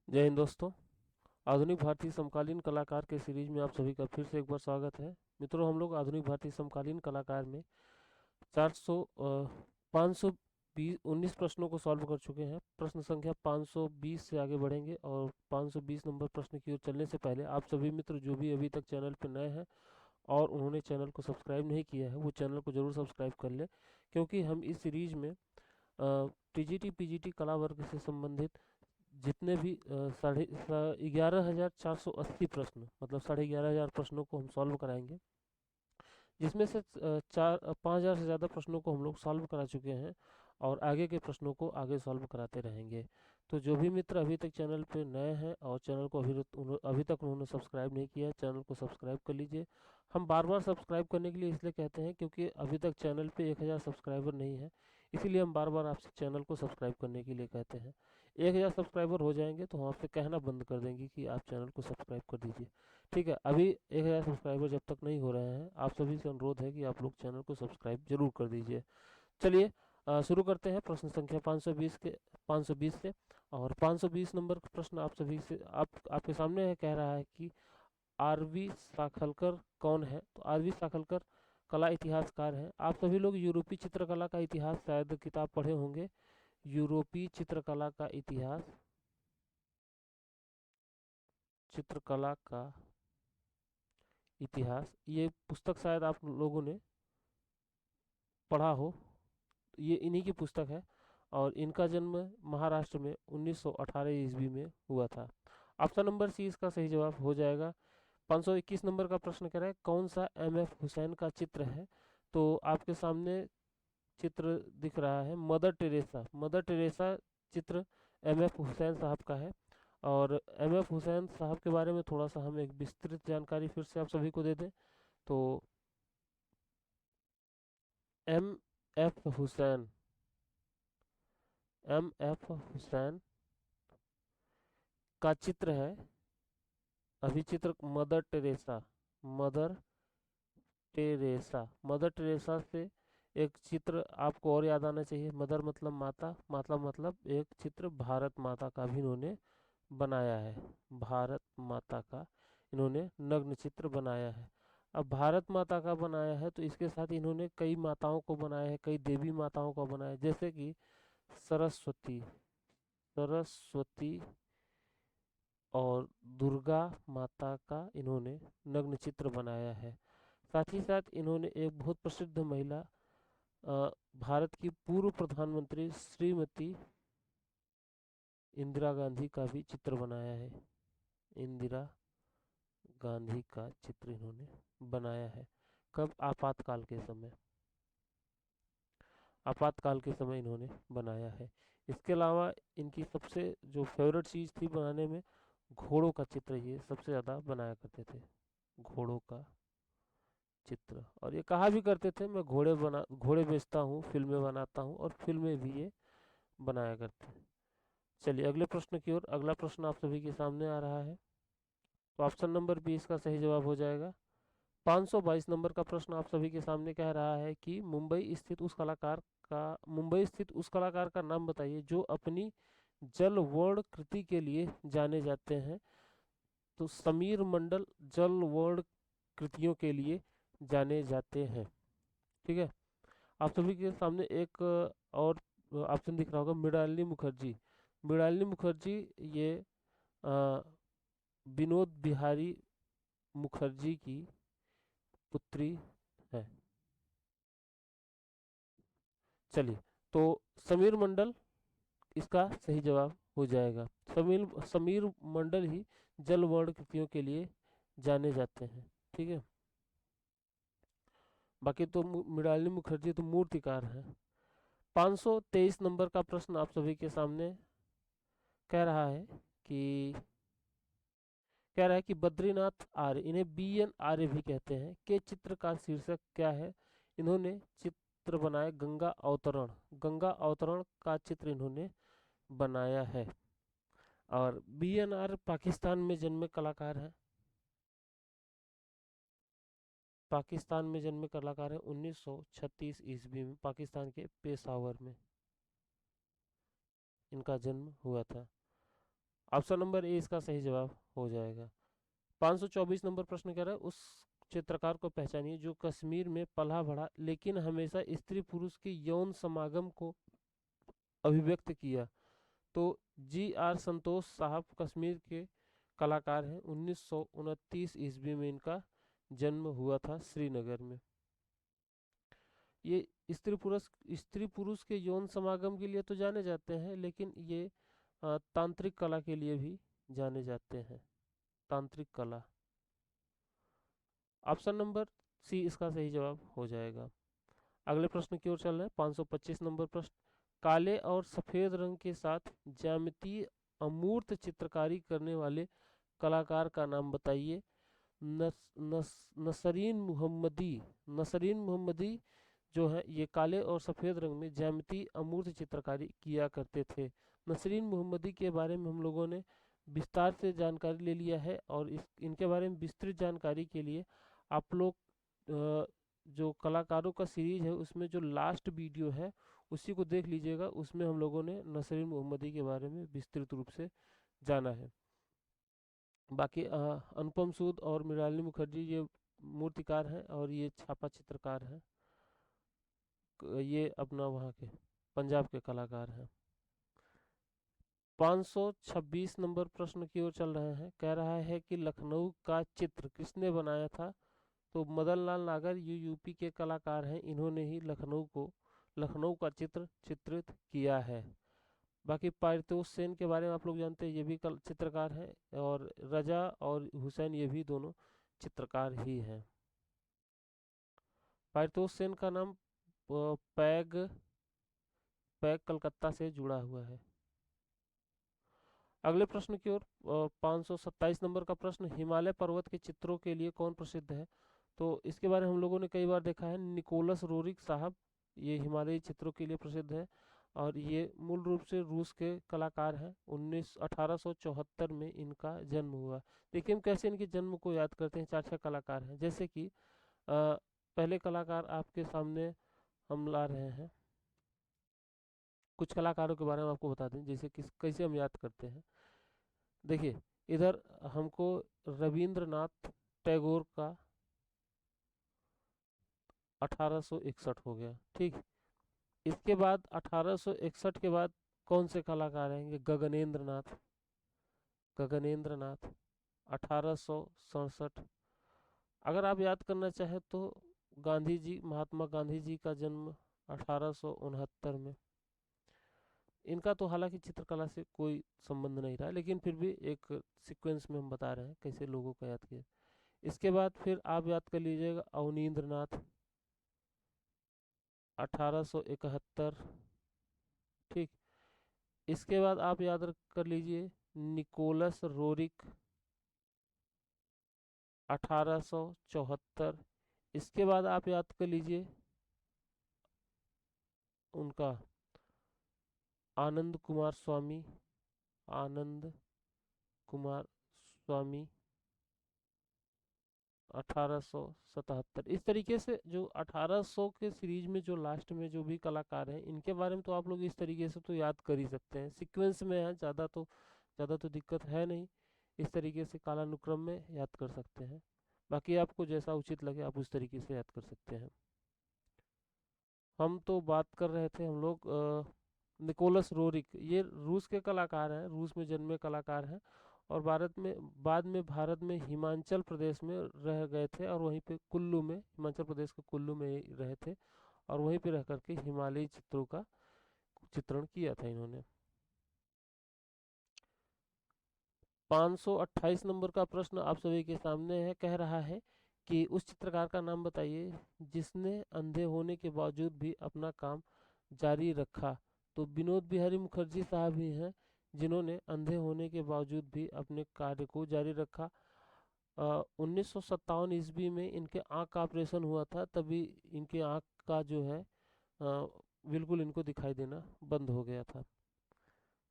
जय हिंद दोस्तों। आधुनिक भारतीय समकालीन कलाकार के सीरीज में आप सभी का फिर से एक बार स्वागत है। मित्रों, हम लोग आधुनिक भारतीय समकालीन कलाकार में 520 19 प्रश्नों को सॉल्व कर चुके हैं। प्रश्न संख्या 520 से आगे बढ़ेंगे और 520 नंबर प्रश्न की ओर चलने से पहले आप सभी मित्र जो भी अभी तक चैनल पर नए हैं और उन्होंने चैनल को सब्सक्राइब नहीं किया है वो चैनल को जरूर सब्सक्राइब कर लें, क्योंकि हम इस सीरीज में टीजीटी पीजीटी कला वर्ग से संबंधित जितने भी 11,480 प्रश्न मतलब 11,500 प्रश्नों को हम सॉल्व कराएंगे, जिसमें से 5,000 से ज़्यादा प्रश्नों को हम लोग सॉल्व करा चुके हैं और आगे के प्रश्नों को आगे सॉल्व कराते रहेंगे। तो जो भी मित्र अभी तक चैनल पे नए हैं और चैनल को अभी तक उन्होंने सब्सक्राइब नहीं किया है, चैनल को सब्सक्राइब कर लीजिए। हम बार बार सब्सक्राइब करने के लिए इसलिए कहते हैं क्योंकि अभी तक चैनल पे 1,000 सब्सक्राइबर नहीं है, इसीलिए हम बार बार आपसे चैनल को सब्सक्राइब करने के लिए कहते हैं। 1,000 सब्सक्राइबर हो जाएंगे तो हम आपसे कहना बंद कर देंगे कि आप चैनल को सब्सक्राइब कर दीजिए। ठीक है, अभी 1,000 सब्सक्राइबर जब तक नहीं हो रहे हैं, आप सभी से अनुरोध है कि आप लोग चैनल को सब्सक्राइब जरूर कर दीजिए। चलिए शुरू करते हैं प्रश्न संख्या 520 से। और 520 नंबर का प्रश्न आप सभी से आपके सामने है, कह रहा है कि आरवी साखलकर कौन है। तो आरवी साखलकर कला इतिहासकार हैं। आप सभी लोग यूरोपीय चित्रकला का इतिहास शायद किताब पढ़े होंगे। यूरोपीय चित्रकला का इतिहास, चित्रकला का इतिहास, ये पुस्तक शायद आप लोगों ने पढ़ा हो। ये इन्हीं की पुस्तक है और इनका जन्म महाराष्ट्र में 1918 ईस्वी में हुआ था। ऑप्शन नंबर सी इसका सही जवाब हो जाएगा। 521 नंबर का प्रश्न कह रहा है कौन सा एम.एफ. हुसैन का चित्र है। तो आपके सामने चित्र दिख रहा है मदर टेरेसा। मदर टेरेसा चित्र एम.एफ. हुसैन साहब का है। और एम.एफ. हुसैन साहब के बारे में थोड़ा सा हम एक विस्तृत जानकारी फिर से आप सभी को दे दें तो एम.एफ. हुसैन, एम.एफ. हुसैन का चित्र है, अभी चित्र mother Teresa. Mother Teresa, mother Teresa से एक चित्र आपको और याद आना चाहिए। मदर मतलब माता, मतलब एक चित्र भारत माता का भी इन्होंने बनाया है। भारत माता का इन्होंने नग्न चित्र बनाया है। अब भारत माता का बनाया है तो इसके साथ इन्होंने कई माताओं को बनाया है, कई देवी माताओं को बनाया है, जैसे कि सरस्वती, सरस्वती और दुर्गा माता का इन्होंने नग्न चित्र बनाया है। साथ ही साथ इन्होंने एक बहुत प्रसिद्ध महिला, भारत की पूर्व प्रधानमंत्री श्रीमती इंदिरा गांधी का भी चित्र बनाया है। इंदिरा गांधी का चित्र इन्होंने बनाया है। कब? आपातकाल के समय, आपातकाल के समय इन्होंने बनाया है। इसके अलावा इनकी सबसे जो फेवरेट चीज़ थी बनाने में, घोड़ों का चित्र ये सबसे ज़्यादा बनाया करते थे। घोड़ों का चित्र, और ये कहा भी करते थे मैं घोड़े बेचता हूँ, फिल्में बनाता हूँ, और फिल्में भी ये बनाया करते हैं। चलिए अगले प्रश्न की ओर। अगला प्रश्न आप सभी के सामने आ रहा है, तो ऑप्शन नंबर बी इसका सही जवाब हो जाएगा। 522 नंबर का प्रश्न आप सभी के सामने कह रहा है कि मुंबई स्थित उस कलाकार का नाम बताइए जो अपनी जल वर्ण कृति के लिए जाने जाते हैं। तो समीर मंडल जल वर्ण कृतियों के लिए जाने जाते हैं। ठीक है, आप सभी के सामने एक और ऑप्शन दिख रहा होगा, मृणालिनी मुखर्जी। मृणालिनी मुखर्जी ये अ, विनोद बिहारी मुखर्जी की पुत्री है। चलिए, तो समीर मंडल इसका सही जवाब हो जाएगा। समीर समीर मंडल ही जल वर्ण कृतियों के लिए जाने जाते हैं। ठीक है, बाकी तो मृणालिनी मुखर्जी तो मूर्तिकार हैं। 523 नंबर का प्रश्न आप सभी के सामने कह रहा है कि बद्रीनाथ आर्य, इन्हें बी.एन. आर्य भी कहते हैं, के चित्र का शीर्षक क्या है। इन्होंने चित्र बनाया गंगा अवतरण। गंगा अवतरण का चित्र इन्होंने बनाया है। और बी.एन. आर्य पाकिस्तान में जन्मे कलाकार हैं। पाकिस्तान में जन्मे कलाकार हैं। 1936 ईस्वी में पाकिस्तान के पेशावर में इनका जन्म हुआ था। ऑप्शन नंबर ए इसका सही जवाब हो जाएगा। 524 नंबर प्रश्न कह रहा है, उस चित्रकार को पहचानिए जो कश्मीर में पला बढ़ा लेकिन हमेशा स्त्री पुरुष के यौन समागम को अभिव्यक्त किया। तो जी आर संतोष साहब कश्मीर के कलाकार हैं। 1929 ईस्वी में इनका जन्म हुआ था श्रीनगर में। ये स्त्री पुरुष के यौन समागम के लिए तो जाने जाते हैं, लेकिन ये तांत्रिक कला के लिए भी जाने जाते हैं। तांत्रिक कला। ऑप्शन नंबर सी इसका सही जवाब हो जाएगा। अगले प्रश्न की ओर चल रहे हैं। 525 नंबर प्रश्न, काले और सफेद रंग के साथ ज्यामितीय अमूर्त चित्रकारी करने वाले कलाकार का नाम बताइए। नस, नस, नसरीन मोहम्मदी। नसरीन मोहम्मदी जो है ये काले और सफ़ेद रंग में ज्यामितीय अमूर्त चित्रकारी किया करते थे। नसरीन मोहम्मदी के बारे में हम लोगों ने विस्तार से जानकारी ले लिया है, और इनके बारे में विस्तृत जानकारी के लिए आप लोग जो कलाकारों का सीरीज है उसमें जो लास्ट वीडियो है उसी को देख लीजिएगा। उसमें हम लोगों ने नसरीन मोहम्मदी के बारे में विस्तृत रूप से जाना है। बाकी अनुपम सूद और मृणालिनी मुखर्जी ये मूर्तिकार हैं और ये छापा चित्रकार हैं। ये अपना वहाँ के पंजाब के कलाकार हैं। 526 नंबर प्रश्न की ओर चल रहे हैं। कह रहा है कि लखनऊ का चित्र किसने बनाया था। तो मदन लाल नागर ये यूपी के कलाकार हैं, इन्होंने ही लखनऊ का चित्र चित्रित किया है। बाकी पारितोष सेन के बारे में आप लोग जानते हैं, ये भी चित्रकार हैं, और रजा और हुसैन ये भी दोनों चित्रकार ही हैं। पारितोष सेन का नाम पैग पैग कलकत्ता से जुड़ा हुआ है। अगले प्रश्न की ओर 527 नंबर का प्रश्न, हिमालय पर्वत के चित्रों के लिए कौन प्रसिद्ध है। तो इसके बारे में हम लोगों ने कई बार देखा है, निकोलस रोरिक साहब ये हिमालयी चित्रों के लिए प्रसिद्ध है, और ये मूल रूप से रूस के कलाकार हैं। 1874 में इनका जन्म हुआ। देखिए हम कैसे इनके जन्म को याद करते हैं। चार छह कलाकार हैं, जैसे कि पहले कलाकार आपके सामने हम ला रहे हैं। कुछ कलाकारों के बारे में आपको बता दें, जैसे किस कैसे हम याद करते हैं। देखिए इधर हमको रविंद्रनाथ टैगोर का 1861 हो गया, ठीक। इसके बाद 1861 के बाद कौन से कलाकार आएंगे, गगनेंद्र नाथ 1867। अगर आप याद करना चाहें तो महात्मा गांधी जी का जन्म 1869 में। इनका तो हालांकि चित्रकला से कोई संबंध नहीं रहा, लेकिन फिर भी एक सीक्वेंस में हम बता रहे हैं कैसे लोगों को याद किया। इसके बाद फिर आप याद कर लीजिएगा अवनींद्र नाथ 1871, ठीक। इसके बाद आप याद कर लीजिए निकोलस रोरिक 1874। इसके बाद आप याद कर लीजिए उनका आनंद कुमार स्वामी 1877। इस तरीके से जो 1800 के सीरीज में जो लास्ट में जो भी कलाकार हैं, इनके बारे में तो आप लोग इस तरीके से तो याद कर ही सकते हैं। सीक्वेंस में है, ज़्यादा तो दिक्कत है नहीं। इस तरीके से कालानुक्रम में याद कर सकते हैं। बाकी आपको जैसा उचित लगे आप उस तरीके से याद कर सकते हैं। हम तो बात कर रहे थे हम लोग निकोलस रोरिक, ये रूस के कलाकार हैं, रूस में जन्मे कलाकार हैं, और बाद में भारत में हिमाचल प्रदेश में रह गए थे, और वहीं पे कुल्लू में, हिमाचल प्रदेश के कुल्लू में रहे थे, और वहीं पे रह करके हिमालयी चित्रों का चित्रण किया था इन्होंने। 528 नंबर का प्रश्न आप सभी के सामने है। कह रहा है कि उस चित्रकार का नाम बताइए जिसने अंधे होने के बावजूद भी अपना काम जारी रखा। तो विनोद बिहारी मुखर्जी साहब ही हैं जिन्होंने अंधे होने के बावजूद भी अपने कार्य को जारी रखा। 1957 ईस्वी में इनके आँख का ऑपरेशन हुआ था, तभी इनके आँख का जो है बिल्कुल इनको दिखाई देना बंद हो गया था।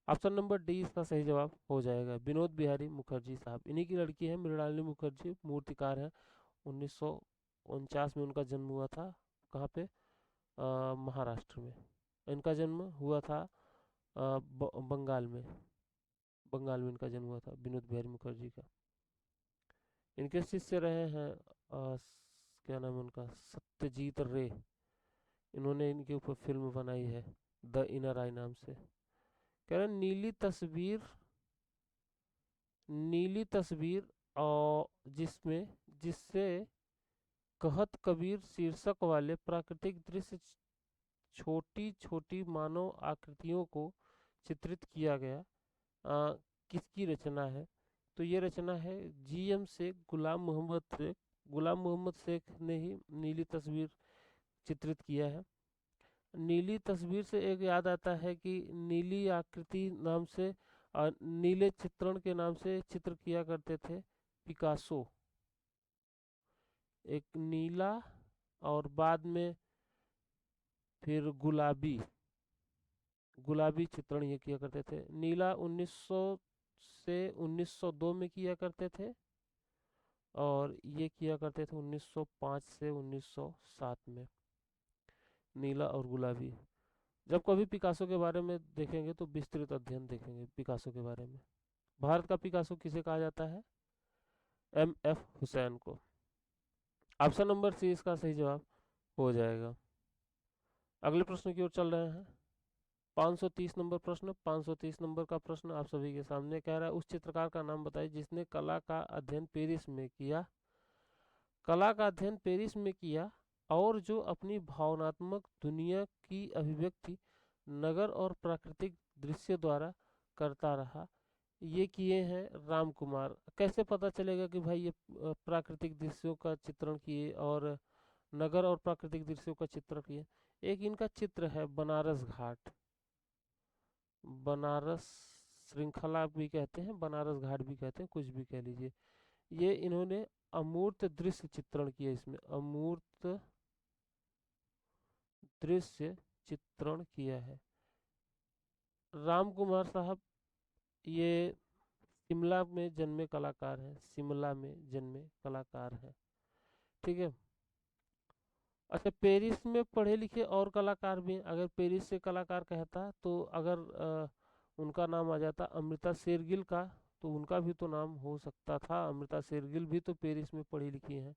ऑप्शन नंबर डी इसका सही जवाब हो जाएगा। विनोद बिहारी मुखर्जी साहब, इन्हीं की लड़की है मृणालिनी मुखर्जी, मूर्तिकार है। 1949 में उनका जन्म हुआ था। कहाँ पे, महाराष्ट्र में। इनका जन्म हुआ था बंगाल में। बंगाल में इनका जन्म हुआ था, विनोद बिहारी मुखर्जी का। इनके शिष्य रहे हैं क्या नाम है उनका, सत्यजीत रे। इन्होंने इनके ऊपर फिल्म बनाई है द इनर आई नाम से। कह रहे हैं नीली तस्वीर और जिससे कहत कबीर शीर्षक वाले प्राकृतिक दृश्य, छोटी छोटी मानव आकृतियों को चित्रित किया गया। किसकी रचना है? तो ये रचना है जीएम शेख, गुलाम मोहम्मद शेख ने ही नीली तस्वीर चित्रित किया है। नीली तस्वीर से एक याद आता है कि नीली आकृति नाम से नीले चित्रण के नाम से चित्र किया करते थे पिकासो। एक नीला और बाद में फिर गुलाबी चित्रण ये किया करते थे। नीला 1900 से 1902 में किया करते थे और ये किया करते थे 1905 से 1907 में, नीला और गुलाबी। जब कभी पिकासो के बारे में देखेंगे तो विस्तृत अध्ययन देखेंगे पिकासो के बारे में। भारत का पिकासो किसे कहा जाता है? एम.एफ. हुसैन को। ऑप्शन नंबर सी इसका सही जवाब हो जाएगा। अगले प्रश्न की ओर चल रहे हैं। 530 नंबर प्रश्न। 530 नंबर का प्रश्न आप सभी के सामने कह रहा है, उस चित्रकार का नाम बताइए जिसने कला का अध्ययन पेरिस में किया। कला का अध्ययन पेरिस में किया और जो अपनी भावनात्मक दुनिया की अभिव्यक्ति नगर और प्राकृतिक दृश्य द्वारा करता रहा। ये किए हैं राम कुमार। कैसे पता चलेगा कि भाई ये प्राकृतिक दृश्यों का चित्रण किए और नगर और प्राकृतिक दृश्यों का चित्रण किए? एक इनका चित्र है बनारस घाट, बनारस श्रृंखला भी कहते हैं, बनारस घाट भी कहते हैं, कुछ भी कह लीजिए। ये इन्होंने अमूर्त दृश्य चित्रण किया, इसमें अमूर्त दृश्य चित्रण किया है। राम कुमार साहब ये शिमला में जन्मे कलाकार हैं, शिमला में जन्मे कलाकार हैं। ठीक है। अच्छा, पेरिस में पढ़े लिखे और कलाकार भी हैं। अगर पेरिस से कलाकार कहता तो अगर उनका नाम आ जाता अमृता शेरगिल का, तो उनका भी तो नाम हो सकता था। अमृता शेरगिल भी तो पेरिस में पढ़ी लिखी हैं,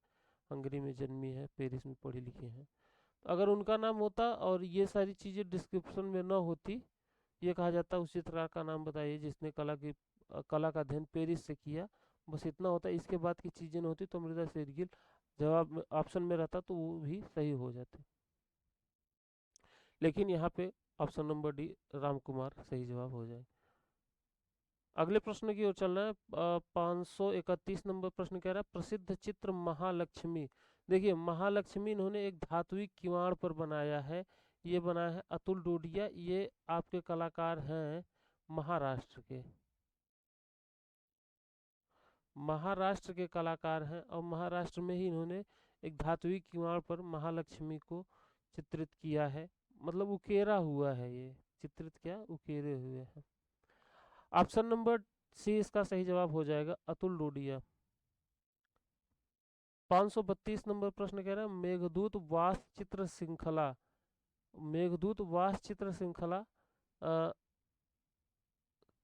हंगरी में जन्मी है, पेरिस में पढ़ी लिखी हैं। अगर उनका नाम होता और ये सारी चीज़ें डिस्क्रिप्शन में न होती, ये कहा जाता उस चित्रकार का नाम बताइए जिसने कला का अध्ययन पेरिस से किया, बस इतना होता। इसके बाद की चीज़ें न होती तो अमृता शेरगिल जवाब में ऑप्शन में रहता तो वो भी सही हो जाते। लेकिन यहाँ पे option number D Ram Kumar सही जवाब हो जाए। अगले प्रश्न की ओर चल रहे हैं। 531 नंबर प्रश्न कह रहा है, प्रसिद्ध चित्र महालक्ष्मी। देखिए, महालक्ष्मी इन्होंने एक धात्विक किवाड़ पर बनाया है। ये बनाया है अतुल डोडिया। ये आपके कलाकार हैं महाराष्ट्र के, महाराष्ट्र के कलाकार हैं और महाराष्ट्र में ही इन्होंने एक धात्विक किवाड़ पर महालक्ष्मी को चित्रित किया है। मतलब उकेरा हुआ है, ये चित्रित क्या उकेरे हुए हैं। ऑप्शन नंबर सी इसका सही जवाब हो जाएगा, अतुल डोडिया। 532 नंबर प्रश्न कह रहा है, मेघदूत वास चित्र श्रृंखला। मेघदूत वास चित्र श्रृंखला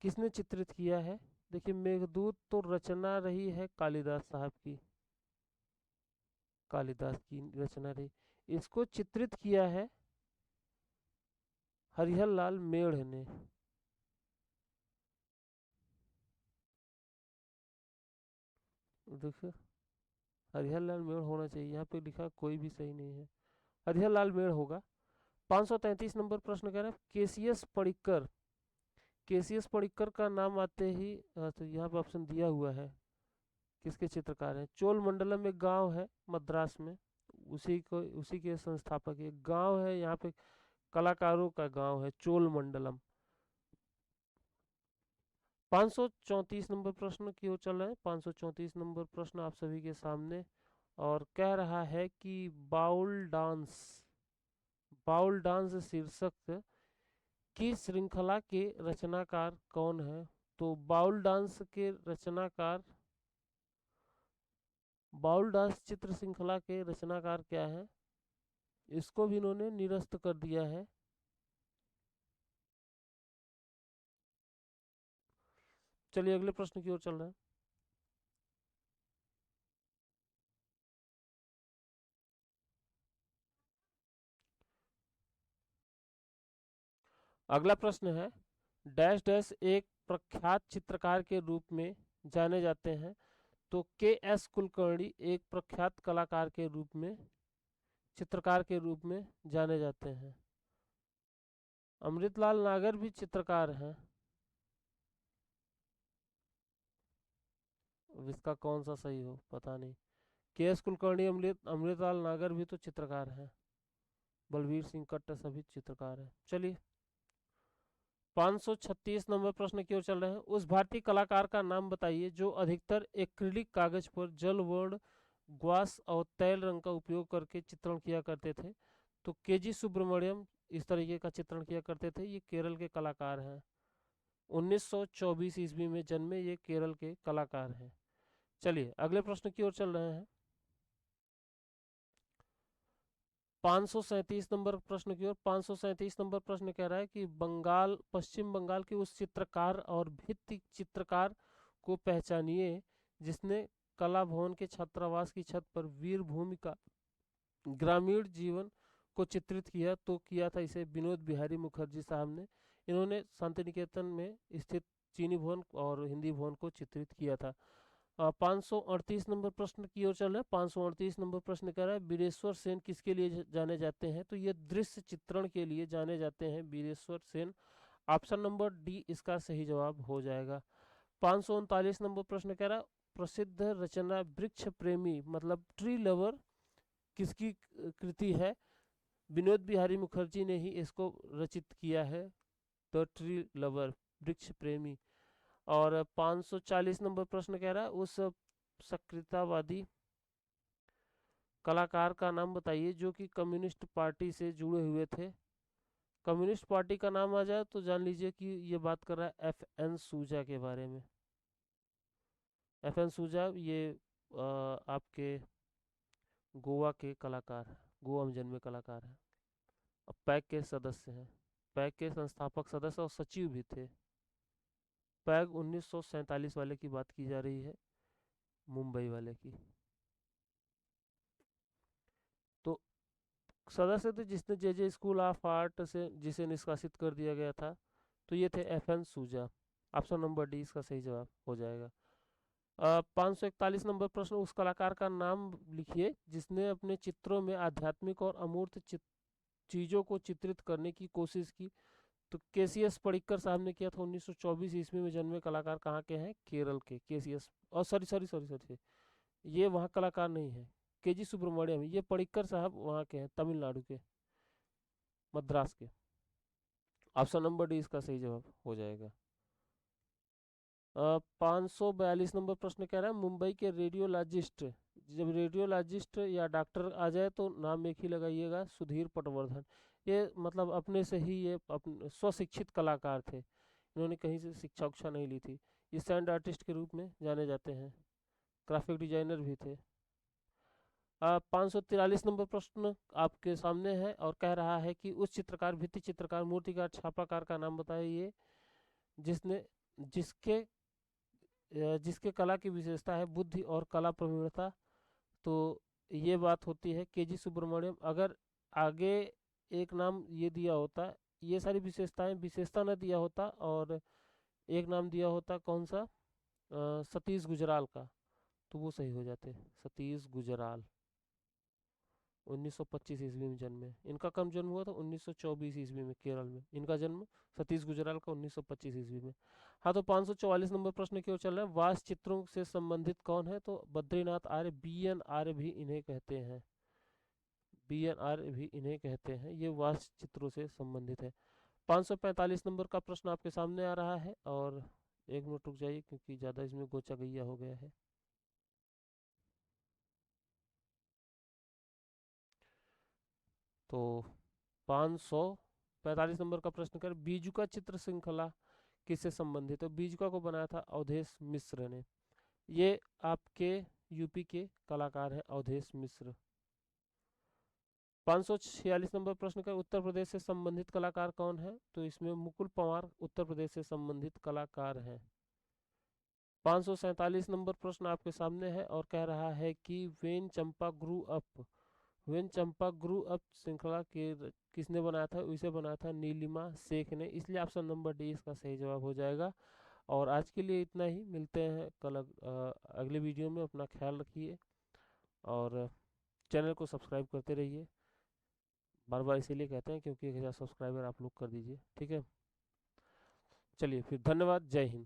किसने चित्रित किया है? देखिए, मेघदूत तो रचना रही है कालिदास साहब की, कालिदास की रचना रही। इसको चित्रित किया है हरिहर लाल मेढ़ ने। देखो, हरिहर लाल मेढ़ होना चाहिए, यहाँ पे लिखा कोई भी सही नहीं है, हरिहर लाल मेढ़ होगा। 533 नंबर प्रश्न कह रहे हैं, केसीएस पडिक्कर। केसीएस पडिक्कर का नाम आते ही तो यहाँ पे ऑप्शन दिया हुआ है, किसके चित्रकार हैं? चोल मंडलम एक गांव है मद्रास में, उसी के संस्थापक एक गांव है यहाँ पे, कलाकारों का गांव है चोल मंडलम। 534 नंबर प्रश्न की ओर चल रहे हैं। 534 नंबर प्रश्न आप सभी के सामने और कह रहा है कि बाउल डांस शीर्षक की श्रृंखला के रचनाकार कौन है? तो बाउल डांस चित्र श्रृंखला के रचनाकार क्या है? इसको भी इन्होंने निरस्त कर दिया है। चलिए अगले प्रश्न की ओर चल रहे हैं। अगला प्रश्न है, डैश डैश एक प्रख्यात चित्रकार के रूप में जाने जाते हैं। तो के एस कुलकर्णी एक प्रख्यात कलाकार के रूप में, चित्रकार के रूप में जाने जाते हैं। अमृतलाल नागर भी चित्रकार हैं। अब इसका कौन सा सही हो पता नहीं। के एस कुलकर्णी, अमृतलाल नागर भी तो चित्रकार हैं। बलवीर सिंह कट्टर सभी चित्रकार हैं। चलिए 536 नंबर प्रश्न की ओर चल रहे हैं। उस भारतीय कलाकार का नाम बताइए जो अधिकतर एक्रिलिक कागज पर जल वर्ण, ग्वास और तैल रंग का उपयोग करके चित्रण किया करते थे। तो के जी सुब्रमण्यम इस तरीके का चित्रण किया करते थे। ये केरल के कलाकार हैं। 1924 ईस्वी में जन्मे ये केरल के कलाकार हैं। चलिए अगले प्रश्न की ओर चल रहे हैं। 537 नंबर प्रश्न की ओर। 537 नंबर प्रश्न कह रहा है कि पश्चिम बंगाल के उस चित्रकार और भित्ति चित्रकार को पहचानिए जिसने कला भवन के छात्रावास की छत पर वीर भूमि का ग्रामीण जीवन को चित्रित किया। तो किया था इसे विनोद बिहारी मुखर्जी साहब ने। इन्होंने शांति निकेतन में स्थित चीनी भवन और हिंदी भवन को चित्रित किया था। 538 नंबर प्रश्न की ओर चल रहे हैं। 538 नंबर प्रश्न कह रहा है, बीरेश्वर सेन किसके लिए जाने जाते हैं। तो ये दृश्य चित्रण के लिए जाने जाते हैं Bireshwar Sen. Option number D इसका सही जवाब हो जाएगा। 539 नंबर प्रश्न कह रहा है, प्रसिद्ध रचना वृक्ष प्रेमी मतलब ट्री लवर किसकी कृति है। विनोद बिहारी मुखर्जी ने ही इसको रचित किया है, द ट्री लवर, वृक्ष प्रेमी। और 540 नंबर प्रश्न कह रहा है, उस सक्रियतावादी कलाकार का नाम बताइए जो कि कम्युनिस्ट पार्टी से जुड़े हुए थे। कम्युनिस्ट पार्टी का नाम आ जाए तो जान लीजिए कि ये बात कर रहा है एफ एन सूजा के बारे में। एफ एन सूजा ये आपके गोवा के कलाकार, गोवा में जन्मे कलाकार हैं। अब पैक के सदस्य हैं, पैक के संस्थापक सदस्य और सचिव भी थे। पैग 1947 वाले की बात की जा रही है, मुंबई वाले की। तो सदस्य थे जिसने जे जे स्कूल ऑफ आर्ट से जिसे निष्कासित कर दिया गया था। तो ये थे एफ एन सूजा। ऑप्शन नंबर डी इसका सही जवाब हो जाएगा। 541 नंबर प्रश्न, उस कलाकार का नाम लिखिए जिसने अपने चित्रों में आध्यात्मिक और अमूर्त चीजों को चित्रित करने की कोशिश की। तो केसीएस पडिक्कर साहब ने किया था। 1924 ईस्वी में जन्मे कलाकार कहाँ के हैं, केरल के। केसीएस, और सॉरी सॉरी सॉरी सॉरी, ये वहाँ कलाकार नहीं है। के जी सुब्रमण्यम, ये पडिक्कर साहब वहाँ के हैं, तमिलनाडु के, मद्रास के। ऑप्शन नंबर डी इसका सही जवाब हो जाएगा। 542 नंबर प्रश्न कह रहा है, मुंबई के रेडियोलॉजिस्ट, जब रेडियोलॉजिस्ट या डॉक्टर आ जाए तो नाम एक ही लगाइएगा, सुधीर पटवर्धन। ये मतलब अपने से ही ये अपने स्वशिक्षित कलाकार थे, इन्होंने कहीं से शिक्षा उक्षा नहीं ली थी। ये सैंड आर्टिस्ट के रूप में जाने जाते हैं, ग्राफिक डिजाइनर भी थे। 543 नंबर प्रश्न आपके सामने है और कह रहा है कि उस चित्रकार, भित्ति चित्रकार, मूर्तिकार, छापाकार का नाम बताइए जिसने जिसके जिसके कला की विशेषता है बुद्धि और कला प्रवीणता। तो ये बात होती है के जी सुब्रमण्यम। अगर आगे एक नाम ये दिया होता, ये सारी विशेषताएं, विशेषता न दिया होता और एक नाम दिया होता कौन सा, सतीश गुजराल का, तो वो सही हो जाते। सतीश गुजराल 1925 ईस्वी में जन्मे। इनका कब जन्म हुआ था, 1924 ईस्वी में, केरल में इनका जन्म। सतीश गुजराल का 1925 ईस्वी में। हाँ, तो 544 नंबर प्रश्न की ओर चल रहा है, वास्तु चित्रों से संबंधित कौन है। तो बद्रीनाथ आर्य, बी एन आर्य भी इन्हें कहते हैं, बी एन आर्य भी इन्हें कहते हैं। ये वास्तु चित्रों से संबंधित है। 545 नंबर का प्रश्न आपके सामने आ रहा है, और एक मिनट रुक जाइए क्योंकि ज़्यादा इसमें गोचा गैया हो गया है। तो 545 नंबर का प्रश्न कर, बीजुका चित्र श्रृंखला किससे संबंधित है। बीजुका को बनाया था अवधेश मिश्र ने। ये आपके यूपी के कलाकार हैं, अवधेश मिश्र। 546 नंबर प्रश्न का, उत्तर प्रदेश से संबंधित कलाकार कौन है। तो इसमें मुकुल पंवार उत्तर प्रदेश से संबंधित कलाकार हैं। 547 नंबर प्रश्न आपके सामने है और कह रहा है कि when Champa grew up, when Champa grew up श्रृंखला के किसने बनाया था? इसे बनाया था नीलिमा शेख ने, इसलिए ऑप्शन नंबर डी इसका सही जवाब हो जाएगा। और आज के लिए इतना ही, मिलते हैं कल अगले वीडियो में। अपना ख्याल रखिए और चैनल को सब्सक्राइब करते रहिए। बार बार इसीलिए कहते हैं क्योंकि 1000 सब्सक्राइबर आप लोग कर दीजिए, ठीक है। चलिए फिर, धन्यवाद, जय हिंद।